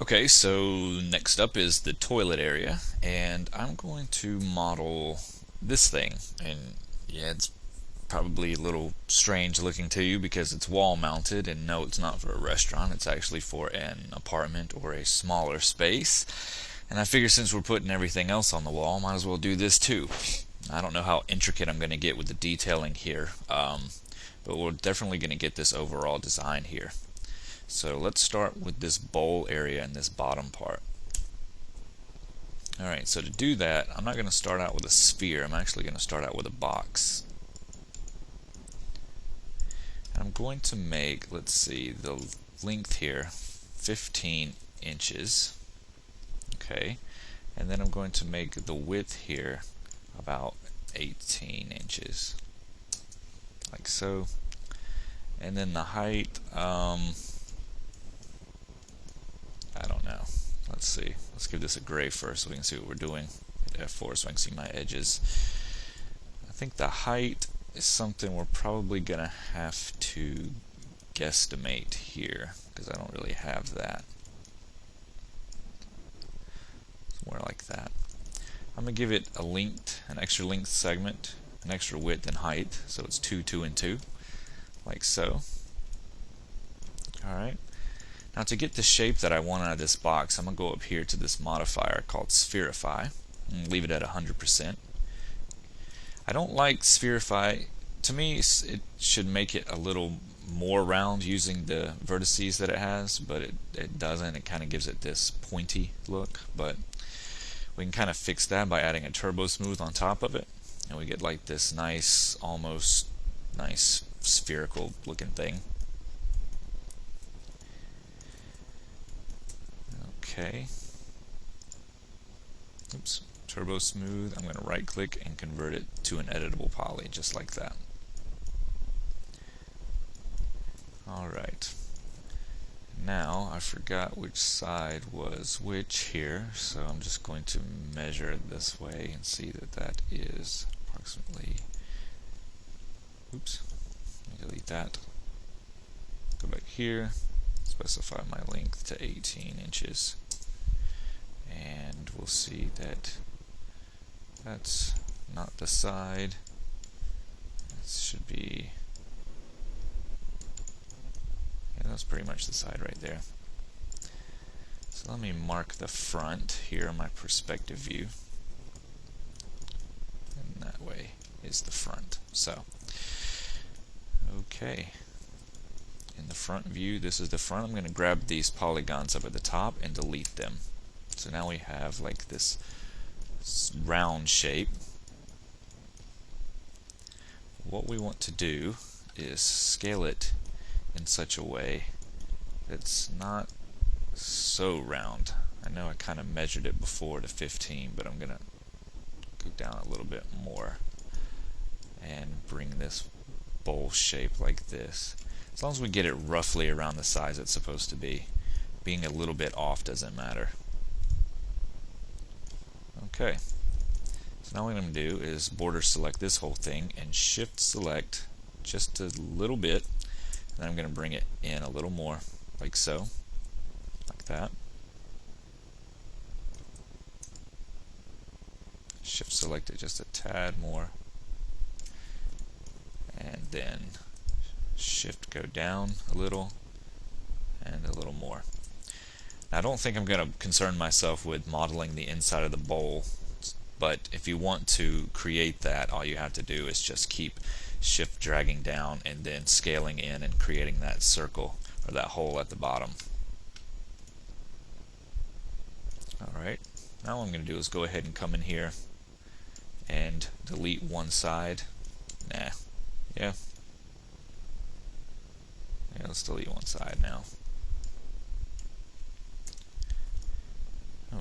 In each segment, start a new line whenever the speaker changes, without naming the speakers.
Okay, so next up is the toilet area, and I'm going to model this thing. And yeah, it's probably a little strange looking to you because it's wall mounted, and no, it's not for a restaurant, it's actually for an apartment or a smaller space. And I figure since we're putting everything else on the wall, might as well do this too. I don't know how intricate I'm going to get with the detailing here, but we're definitely going to get this overall design here. So let's start with this bowl area in this bottom part. Alright, so to do that, I'm not going to start out with a sphere, I'm actually going to start out with a box. And I'm going to make, let's see, the length here 15 inches. Okay, and then I'm going to make the width here about 18 inches. Like so. And then the height, I don't know. Let's see. Let's give this a gray first so we can see what we're doing. Hit F4 so I can see my edges. I think the height is something we're probably going to have to guesstimate here because I don't really have that. Somewhere like that. I'm going to give it a length, an extra length segment, an extra width and height, so it's 2, 2, and 2, like so. Alright. Now to get the shape that I want out of this box, I'm going to go up here to this modifier called Spherify and leave it at 100%. I don't like Spherify. To me, it should make it a little more round using the vertices that it has, but it doesn't. It kind of gives it this pointy look, but we can kind of fix that by adding a turbo smooth on top of it, and we get like this nice, almost nice spherical looking thing. Okay. Oops. Turbo smooth. I'm going to right click and convert it to an editable poly, just like that. Alright. Now, I forgot which side was which here, so I'm just going to measure it this way and see that that is approximately, oops, let me delete that. Go back here, specify my length to 18 inches. And we'll see that that's not the side. It should be, yeah, that's pretty much the side right there. So let me mark the front here on my perspective view. And that way is the front. So, okay. In the front view, this is the front. I'm going to grab these polygons up at the top and delete them. So now we have like this round shape. What we want to do is scale it in such a way that's not so round. I know I kind of measured it before to 15, but I'm going to go down a little bit more and bring this bowl shape like this. As long as we get it roughly around the size it's supposed to be. Being a little bit off doesn't matter. Okay, so now what I'm going to do is border select this whole thing and shift select just a little bit, and then I'm going to bring it in a little more, like so, like that. Shift select it just a tad more, and then shift go down a little, and a little more. Now, I don't think I'm going to concern myself with modeling the inside of the bowl, but if you want to create that, all you have to do is just keep shift dragging down and then scaling in and creating that circle or that hole at the bottom. Alright, now what I'm going to do is go ahead and come in here and delete one side. Yeah, let's delete one side now.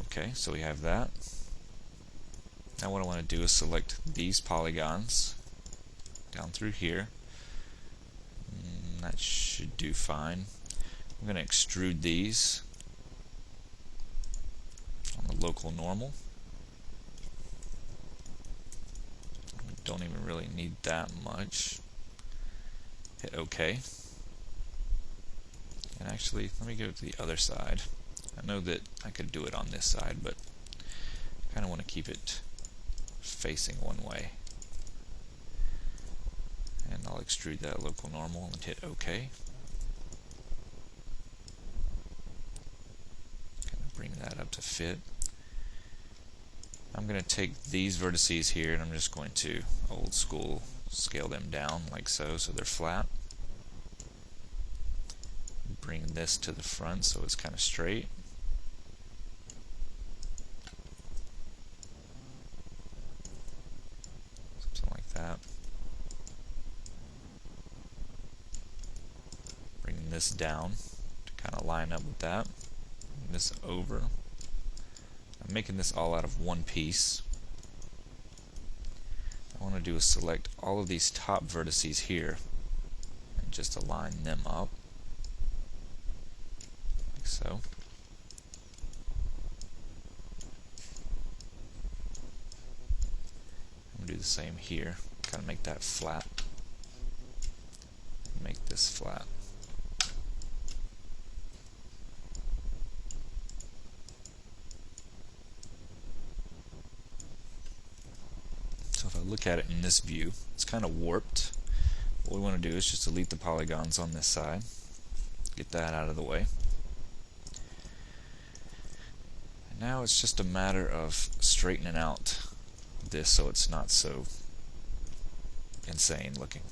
Okay, so we have that. Now what I want to do is select these polygons down through here. That should do fine. I'm going to extrude these on the local normal. We don't even really need that much. Hit OK. And actually, let me go to the other side. I know that I could do it on this side, but I kind of want to keep it facing one way. And I'll extrude that local normal and hit OK. Kind of bring that up to fit. I'm going to take these vertices here and I'm just going to old school scale them down like so they're flat. Bring this to the front so it's kind of straight. Something like that. Bring this down to kind of line up with that. Bring this over. I'm making this all out of one piece. What I want to do is select all of these top vertices here and just align them up like so. I'm going to do the same here. Kind of make that flat. Make this flat. So if I look at it in this view, it's kind of warped. What we want to do is just delete the polygons on this side. Get that out of the way. And now it's just a matter of straightening out this so it's not so insane looking.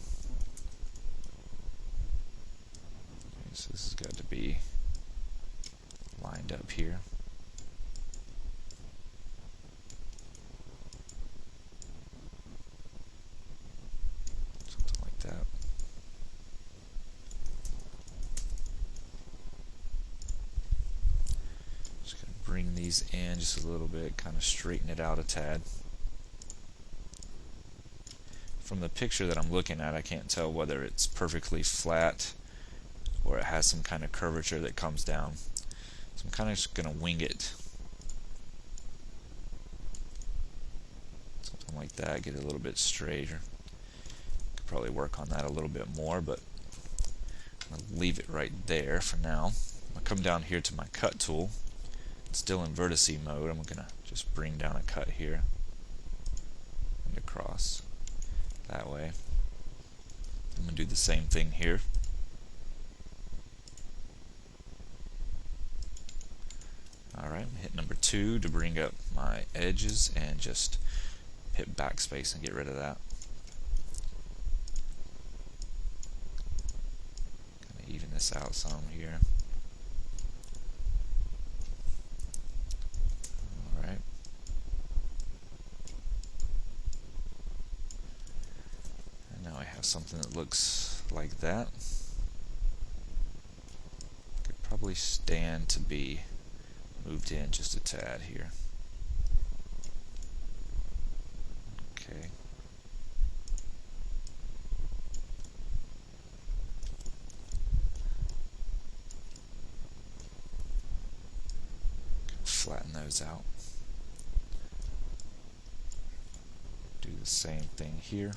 So this has got to be lined up here. Something like that. Just going to bring these in just a little bit, kind of straighten it out a tad. From the picture that I'm looking at, I can't tell whether it's perfectly flat or it has some kind of curvature that comes down. So I'm kind of just going to wing it. Something like that, get it a little bit straighter. Could probably work on that a little bit more, but I'm going to leave it right there for now. I'm going to come down here to my cut tool. It's still in vertice mode. I'm going to just bring down a cut here and across that way. I'm going to do the same thing here. Alright, hit number 2 to bring up my edges and just hit backspace and get rid of that. Kind of even this out some here. Alright. And now I have something that looks like that. Could probably stand to be moved in just a tad here. Okay. Flatten those out. Do the same thing here.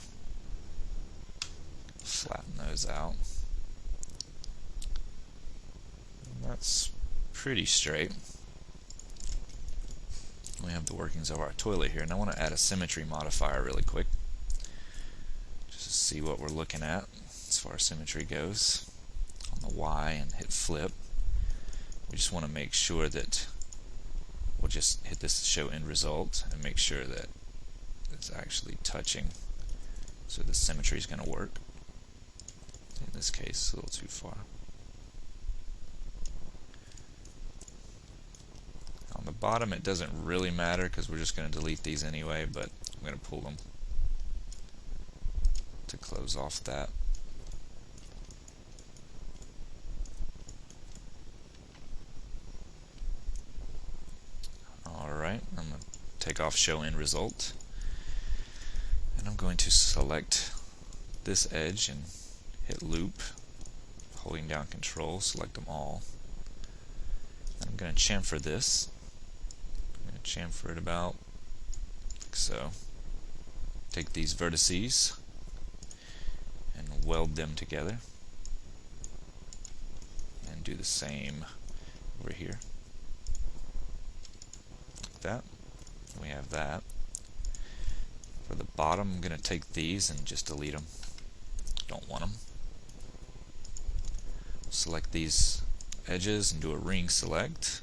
Flatten those out. And that's pretty straight. We have the workings of our toilet here, and I want to add a symmetry modifier really quick just to see what we're looking at as far as symmetry goes. On the Y and hit flip. We just want to make sure that we'll just hit this show end result and make sure that it's actually touching, so the symmetry is going to work. In this case, it's a little too far. On the bottom it doesn't really matter because we're just going to delete these anyway, but I'm going to pull them to close off that. Alright, I'm going to take off show end result, and I'm going to select this edge and hit loop, holding down control, select them all. I'm going to chamfer this. I'm going to chamfer it about like so. Take these vertices and weld them together. And do the same over here. like that. We have that. For the bottom, I'm going to take these and just delete them. Don't want them. Select these edges and do a ring select.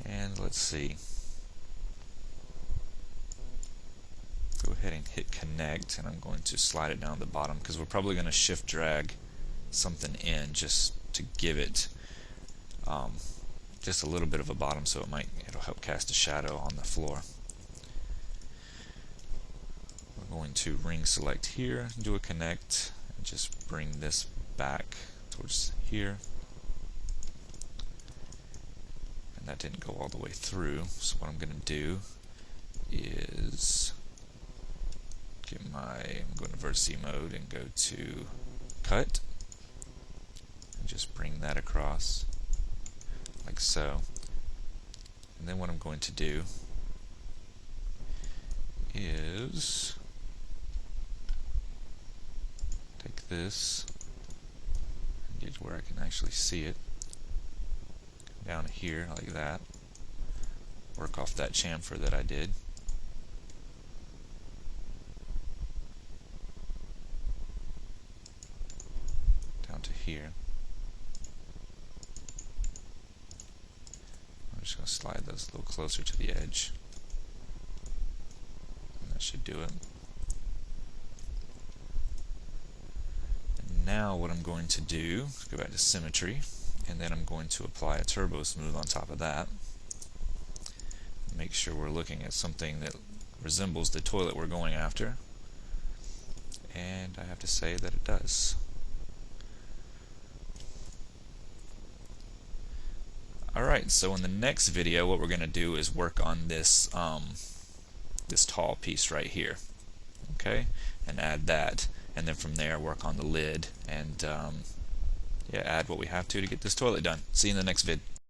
And let's see. Go ahead and hit connect, and I'm going to slide it down the bottom because we're probably going to shift drag something in just to give it just a little bit of a bottom, so it'll help cast a shadow on the floor. We're going to ring select here, do a connect, and just bring this back towards here. And that didn't go all the way through, so what I'm going to do is I'm going to vertex mode and go to cut, and just bring that across like so. And then what I'm going to do is take this and get where I can actually see it, down here like that, work off that chamfer that I did. To here. I'm just going to slide those a little closer to the edge. And that should do it. And now what I'm going to do is go back to symmetry, and then I'm going to apply a turbo smooth on top of that. Make sure we're looking at something that resembles the toilet we're going after. And I have to say that it does. Alright, so in the next video what we're going to do is work on this this tall piece right here, okay, and add that, and then from there work on the lid and yeah, add what we have to get this toilet done. See you in the next vid.